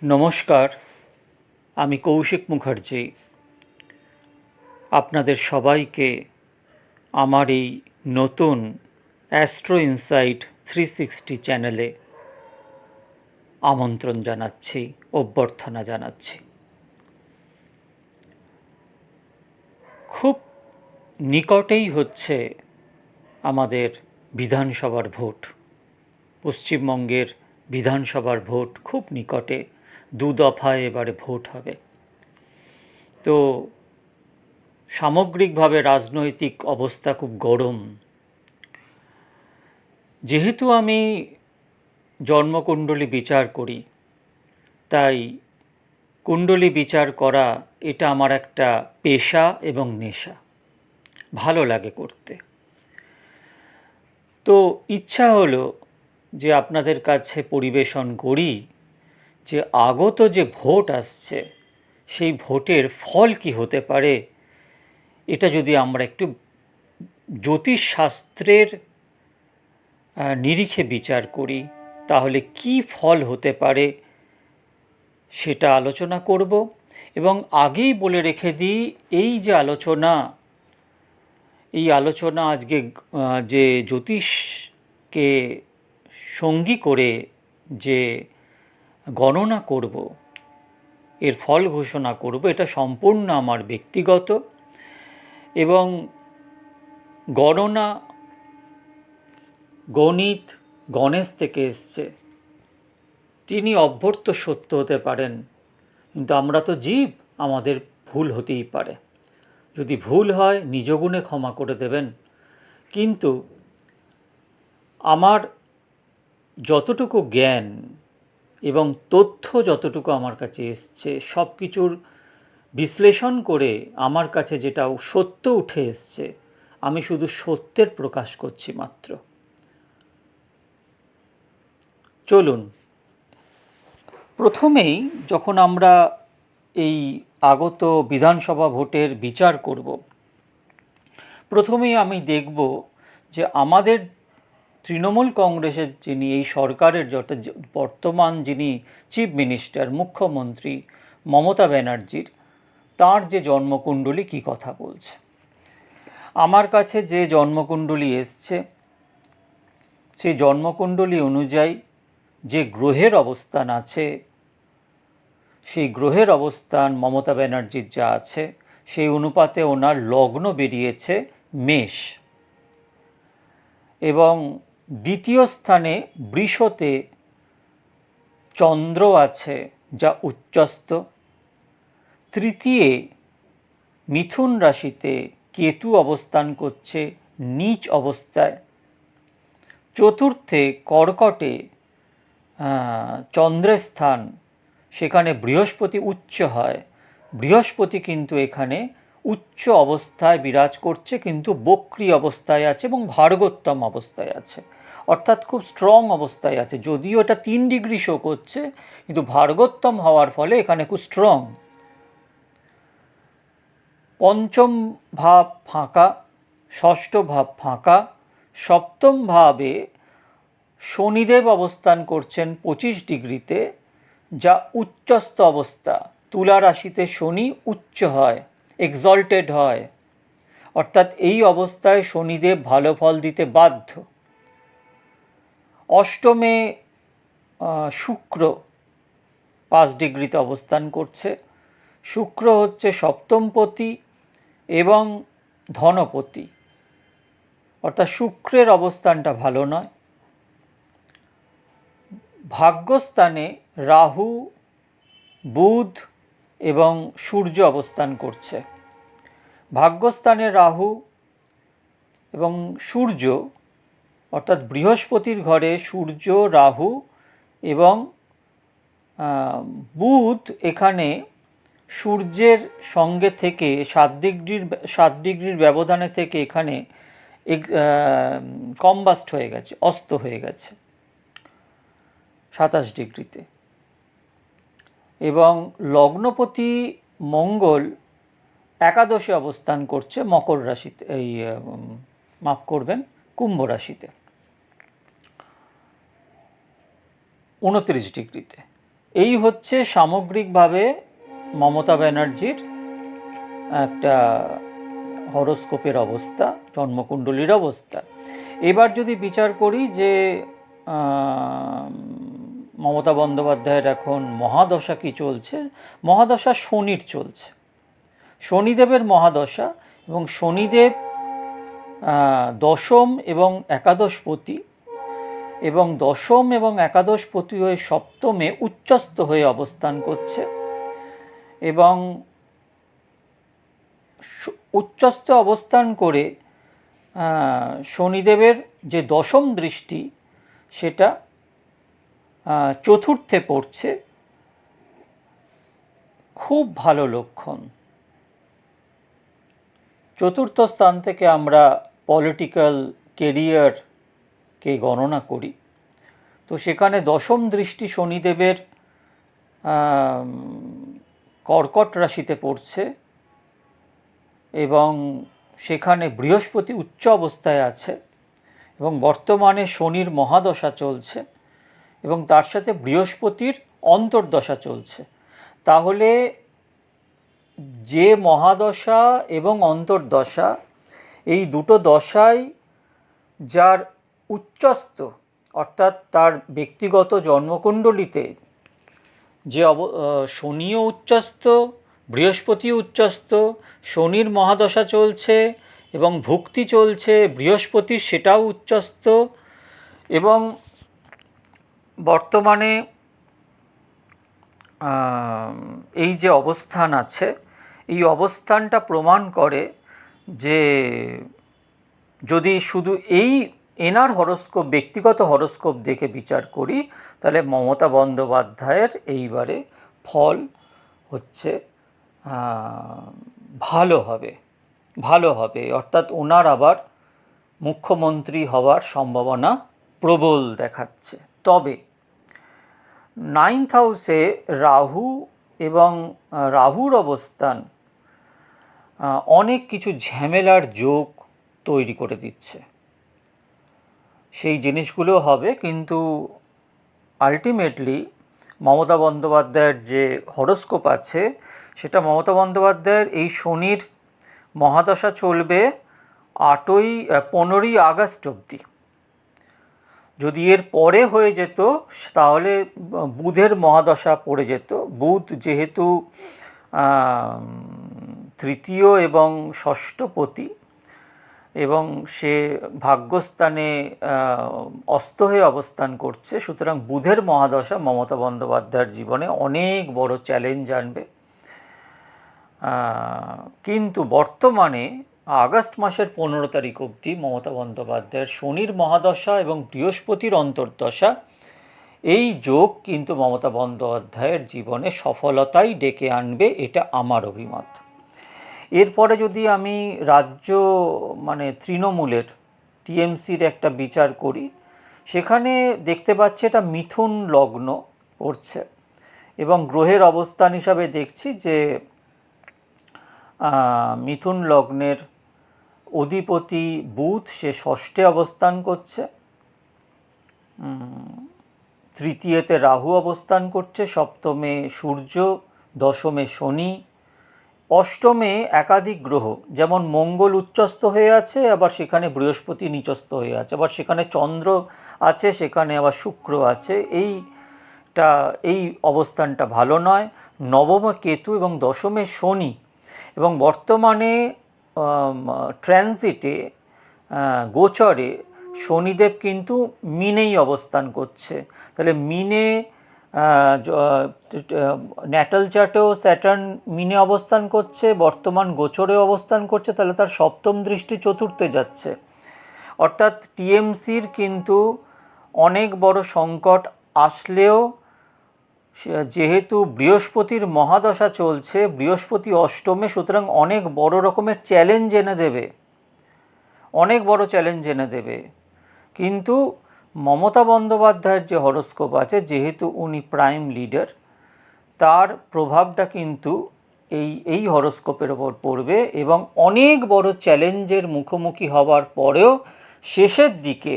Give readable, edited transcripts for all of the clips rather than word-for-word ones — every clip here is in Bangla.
নমস্কার, আমি কৌশিক মুখার্জি। আপনাদের সবাইকে আমার এই নতুন অ্যাস্ট্রো ইনসাইট 360 চ্যানেলে আমন্ত্রণ জানাচ্ছি, অভ্যর্থনা জানাচ্ছি। খুব নিকটেই হচ্ছে আমাদের বিধানসভার ভোট। পশ্চিমবঙ্গের বিধানসভার ভোট খুব নিকটে, 2 দফায় এবারে ভোট হবে। তো সামগ্রিকভাবে রাজনৈতিক অবস্থা খুব গরম। যেহেতু আমি জন্মকুণ্ডলী বিচার করি, তাই কুণ্ডলী বিচার করা এটা আমার একটা পেশা এবং নেশা, ভালো লাগে করতে। তো ইচ্ছা হলো যে আপনাদের কাছে পরিবেশন করি যে আগত যে ভোট আসছে সেই ভোটের ফল কি হতে পারে, এটা যদি আমরা একটু জ্যোতিষশাস্ত্রের নিরিখে বিচার করি তাহলে কি ফল হতে পারে সেটা আলোচনা করব। এবং আগেই বলে রেখে দিই, এই যে আলোচনা আজকে যে জ্যোতিষকে সঙ্গী করে যে গণনা করব, এর ফল ঘোষণা করব, এটা সম্পূর্ণ আমার ব্যক্তিগত এবং গণনা গণিত গণেশ থেকে এসছে। তিনি অভ্যর্থ সত্য হতে পারেন, কিন্তু আমরা তো জীব, আমাদের ভুল হতেই পারে। যদি ভুল হয় নিজ গুণে ক্ষমা করে দেবেন। কিন্তু আমার যতটুকু জ্ঞান এবং তথ্য যতটুকু আমার কাছে এসছে, সব কিছুর বিশ্লেষণ করে আমার কাছে যেটা সত্য উঠে এসছে, আমি শুধু সত্যের প্রকাশ করছি মাত্র। চলুন, প্রথমেই যখন আমরা এই আগত বিধানসভা ভোটের বিচার করব, প্রথমেই আমি দেখব যে আমাদের তৃণমূল কংগ্রেসের যিনি এই সরকারের বর্তমান যিনি চিফ মিনিস্টার, মুখ্যমন্ত্রী মমতা ব্যানার্জির, তার যে জন্মকুণ্ডলী কী কথা বলছে। আমার কাছে যে জন্মকুণ্ডলী এসছে, সেই জন্মকুণ্ডলী অনুযায়ী যে গ্রহের অবস্থান আছে, সেই গ্রহের অবস্থান মমতা ব্যানার্জির যা আছে, সেই অনুপাতে ওনার লগ্ন বেরিয়েছে মেষ, এবং দ্বিতীয় স্থানে বৃষতে চন্দ্র আছে যা উচ্চস্থ, তৃতীয়ে মিথুন রাশিতে কেতু অবস্থান করছে নীচ অবস্থায়, চতুর্থে কর্কটে চন্দ্রের স্থান, সেখানে বৃহস্পতি উচ্চ হয়। বৃহস্পতি কিন্তু এখানে উচ্চ অবস্থায় বিরাজ করছে, কিন্তু বক্রী অবস্থায় আছে এবং ভার্গোত্তম অবস্থায় আছে, অর্থাৎ খুব স্ট্রং অবস্থায় আছে। যদিও এটা 3 ডিগ্রি শো করছে, কিন্তু ভার্গোত্তম হওয়ার ফলে এখানে খুব স্ট্রং। পঞ্চম ভাব ফাঁকা, ষষ্ঠ ভাব ফাঁকা, সপ্তম ভাবে শনিদেব অবস্থান করছেন 25 ডিগ্রিতে, যা উচ্চস্থ অবস্থা। তুলা রাশিতে শনি উচ্চ হয়, এক্সল্টেড হয়, অর্থাৎ এই অবস্থায় শনিদেব ভালো ফল দিতে বাধ্য। অষ্টমে শুক্র 5 ডিগ্রিতে অবস্থান করছে। শুক্র হচ্ছে সপ্তমপতি এবং ধনপতি, অর্থাৎ শুক্রের অবস্থানটা ভালো নয়। ভাগ্যস্থানে রাহু, বুধ এবং সূর্য অবস্থান করছে। ভাগ্যস্থানে রাহু এবং সূর্য, অর্থাৎ বৃহস্পতির ঘরে সূর্য, রাহু এবং বুধ এখানে সূর্যের সঙ্গে থেকে 7 ডিগ্রির ব্যবধানে থেকে এখানে কম্বাস্ট হয়ে গেছে, অস্ত হয়ে গেছে 27 ডিগ্রিতে। এবং লগ্নপতি মঙ্গল একাদশে অবস্থান করছে মকর রাশিতে, কুম্ভ রাশিতে 29 ডিগ্রিতে। এই হচ্ছে সামগ্রিকভাবে মমতা ব্যানার্জির একটা হরোস্কোপের অবস্থা, জন্মকুণ্ডলীর অবস্থা। এবার যদি বিচার করি যে মমতা বন্দ্যোপাধ্যায়ের এখন মহাদশা কি চলছে, মহাদশা শনির চলছে, শনিদেবের মহাদশা, এবং শনিদেব দশম এবং একাদশপতি, এবং দশম এবং একাদশপতি হয়ে সপ্তমে উচ্চস্থ হয়ে অবস্থান করছে, এবং উচ্চস্থ অবস্থান করে শনিদেবের যে দশম দৃষ্টি সেটা চতুর্থে পড়ছে। খুব ভালো লক্ষণ। চতুর্থ স্থান থেকে আমরা পলিটিক্যাল কেরিয়ারকে গণনা করি, তো সেখানে দশম দৃষ্টি শনিদেবের কর্কট রাশিতে পড়ছে, এবং সেখানে বৃহস্পতি উচ্চ অবস্থায় আছে, এবং বর্তমানে শনির মহাদশা চলছে, এবং তার সাথে বৃহস্পতির অন্তর্দশা চলছে। তাহলে যে মহাদশা এবং অন্তর্দশা, এই দুটো দশাই যার উচ্চস্থ, অর্থাৎ তার ব্যক্তিগত জন্মকুণ্ডলিতে যে শনিও উচ্চস্থ, বৃহস্পতিও উচ্চস্থ, শনির মহাদশা চলছে এবং ভুক্তি চলছে বৃহস্পতির, সেটাও উচ্চস্থ, এবং বর্তমানে এই যে অবস্থান আছে, এই অবস্থানটা প্রমাণ করে যে যদি শুধু এনার হরোস্কোপ, ব্যক্তিগত হরোস্কোপ দেখে বিচার করি, তাহলে মমতা বন্দ্যোপাধ্যায়ের এইবারে ফল হচ্ছে ভালো হবে, অর্থাৎ ওনার আবার মুখ্যমন্ত্রী হওয়ার সম্ভাবনা প্রবল দেখাচ্ছে। তবে 9th হাউসে রাহু এবং রাহুর অবস্থান অনেক কিছু ঝামেলার যোগ তৈরি করে দিচ্ছে। সেই জিনিসগুলো হবে, কিন্তু আলটিমেটলি মমতা বন্দ্যোপাধ্যায়ের যে হরোস্কোপ আছে, সেটা মমতা বন্দ্যোপাধ্যায়ের এই শনির মহাদশা চলবে 15ই আগস্ট অবধি। যদি এর পরে হয়ে যেত তাহলে বুধের মহাদশা পড়ে যেত। বুধ যেহেতু তৃতীয় এবং ষষ্ঠপতি, এবং সে ভাগ্যস্থানে অস্ত হয়ে অবস্থান করছে, সুতরাং বুধের মহাদশা মমতা বন্দ্যোপাধ্যায়ের জীবনে অনেক বড় চ্যালেঞ্জ আনবে। কিন্তু বর্তমানে আগস্ট মাসের 15 তারিখ অবধি মমতা বন্দ্যোপাধ্যায়ের শনির মহাদশা এবং বৃহস্পতির অন্তর্দশা, এই যোগ কিন্তু মমতা বন্দ্যোপাধ্যায়ের জীবনে সফলতাই ডেকে আনবে, এটা আমার অভিমত। এরপরে যদি আমি রাজ্য তৃণমূলের টিএমসির একটা বিচার করি, সেখানে দেখতে পাচ্ছি এটা মিথুন লগ্ন পড়ছে, এবং গ্রহের অবস্থান হিসাবে দেখছি যে মিথুন লগ্নের অধিপতি বুধ, সে ষষ্ঠে অবস্থান করছে, তৃতীয়তে রাহু অবস্থান করছে, সপ্তমে সূর্য, দশমে শনি, অষ্টমে একাধিক গ্রহ, যেমন মঙ্গল উচ্চস্থ হয়ে আছে, আবার সেখানে বৃহস্পতি নিচস্থ হয়ে আছে, আবার সেখানে চন্দ্র আছে, সেখানে আবার শুক্র আছে। এই অবস্থানটা ভালো নয়। নবমে কেতু এবং দশমে শনি, এবং বর্তমানে ট্রানজিটে, গোচরে শনিদেব কিন্তু মিনেই অবস্থান করছে। তাহলে মিনে ন্যাটাল চার্টেও স্যাটার্ন মিনে অবস্থান করছে, বর্তমান গোচরে অবস্থান করছে, তাহলে তার সপ্তম দৃষ্টি চতুর্থে যাচ্ছে। অর্থাৎ টিএমসির কিন্তু অনেক বড় সংকট আসলেও, যেহেতু বৃহস্পতির মহাদশা চলছে, বৃহস্পতি অষ্টমে, সুতরাং অনেক বড় রকমের চ্যালেঞ্জ এনে দেবে। কিন্তু মমতা বন্দ্যোপাধ্যায়ের যে হরোস্কোপ আছে, যেহেতু উনি প্রাইম লিডার, তার প্রভাবটা কিন্তু এই হরোস্কোপের ওপর পড়বে, এবং অনেক বড় চ্যালেঞ্জের মুখোমুখি হওয়ার পরেও শেষের দিকে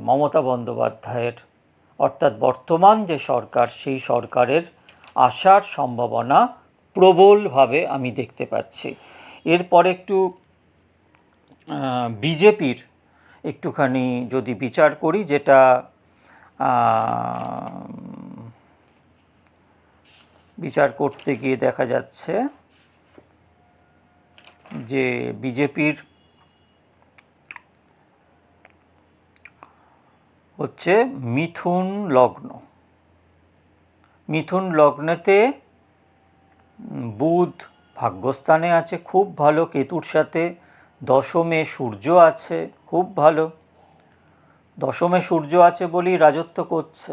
মমতা বন্দ্যোপাধ্যায়ের অর্থাৎ বর্তমান যে সরকার, সেই সরকারের আসার সম্ভাবনা প্রবলভাবে আমি দেখতে পাচ্ছি। এরপর একটু বিজেপির একটুখানি যদি বিচার করি, যেটা বিচার করতে গিয়ে দেখা যাচ্ছে যে বিজেপির হচ্ছে মিথুন লগ্ন। মিথুন লগ্নেতে বুধ ভাগ্যস্থানে আছে, খুব ভালো। কেতুর সাথে দশমে সূর্য আছে, খুব ভালো। দশমে সূর্য আছে বলেই রাজত্ব করছে,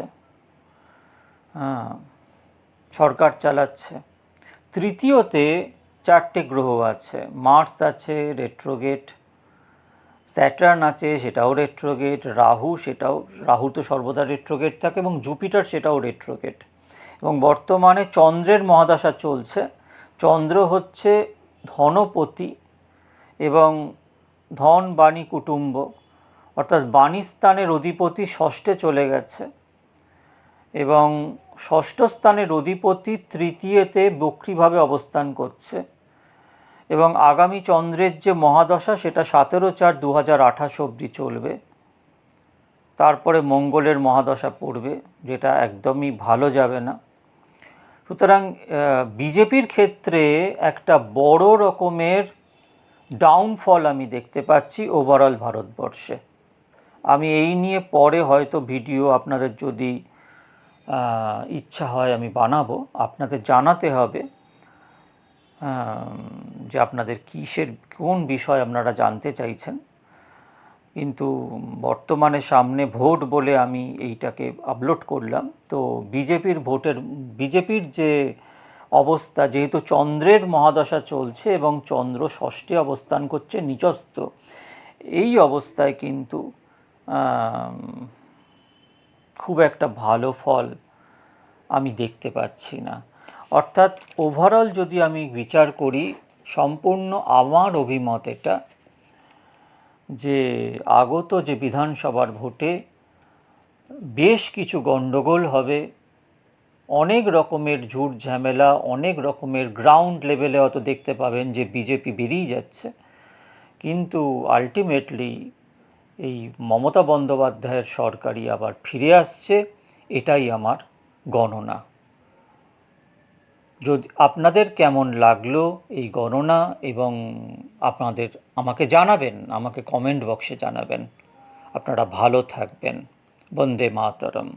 সরকার চালাচ্ছে। তৃতীয়তে 4টে গ্রহ আছে, মার্স আছে রেট্রোগেট, স্যাটার্ন আছে সেটাও রেট্রোগেট, রাহু তো সর্বদা রেট্রোগেট থাকে, এবং জুপিটার সেটাও রেট্রোগেট। এবং বর্তমানে চন্দ্রের মহাদশা চলছে। চন্দ্র হচ্ছে ধনপতি এবং ধন, বাণী, কুটুম্ব, অর্থাৎ বাণীস্থানের অধিপতি ষষ্ঠে চলে গেছে, এবং ষষ্ঠ স্থানের অধিপতি তৃতীয়তে বক্রীভাবে অবস্থান করছে। এবং আগামী চন্দ্রের যে মহাদশা, সেটা 17/4/2028 অবধি চলবে। তারপরে মঙ্গলের মহাদশা পড়বে, যেটা একদমই ভালো যাবে না। সুতরাং বিজেপির ক্ষেত্রে একটা বড় রকমের ডাউনফল আমি দেখতে পাচ্ছি ওভারঅল ভারতবর্ষে। আমি এই নিয়ে পরে হয়তো ভিডিও আপনাদের যদি ইচ্ছা হয় আমি বানাবো, আপনাদের জানাতে হবে যে আপনাদের কোন বিষয় আপনারা জানতে চাইছেন। কিন্তু বর্তমানে সামনে ভোট বলে আমি এইটাকে আপলোড করলাম। তো বিজেপির যে অবস্থা, যেহেতু চন্দ্রের মহাদশা চলছে এবং চন্দ্র ষষ্ঠে অবস্থান করছে নিচস্থ, এই অবস্থায় কিন্তু খুব একটা ভালো ফল আমি দেখতে পাচ্ছি না। অর্থাৎ ওভারঅল যদি আমি বিচার করি, সম্পূর্ণ আমার অভিমত এটা, যে আগত যে বিধানসভার ভোটে বেশ কিছু গণ্ডগোল হবে, অনেক রকমের ঝুট ঝামেলা, অনেক রকমের গ্রাউন্ড লেভেলে হয়তো দেখতে পাবেন যে বিজেপি বেরিয়ে যাচ্ছে, কিন্তু আলটিমেটলি এই মমতা বন্দ্যোপাধ্যায়ের সরকারই আবার ফিরে আসছে, এটাই আমার গণনা। যদি আপনাদের কেমন লাগলো এই গণনা, এবং আমাকে জানাবেন, আমাকে কমেন্ট বক্সে জানাবেন। আপনারা ভালো থাকবেন। বন্দে মাতরম।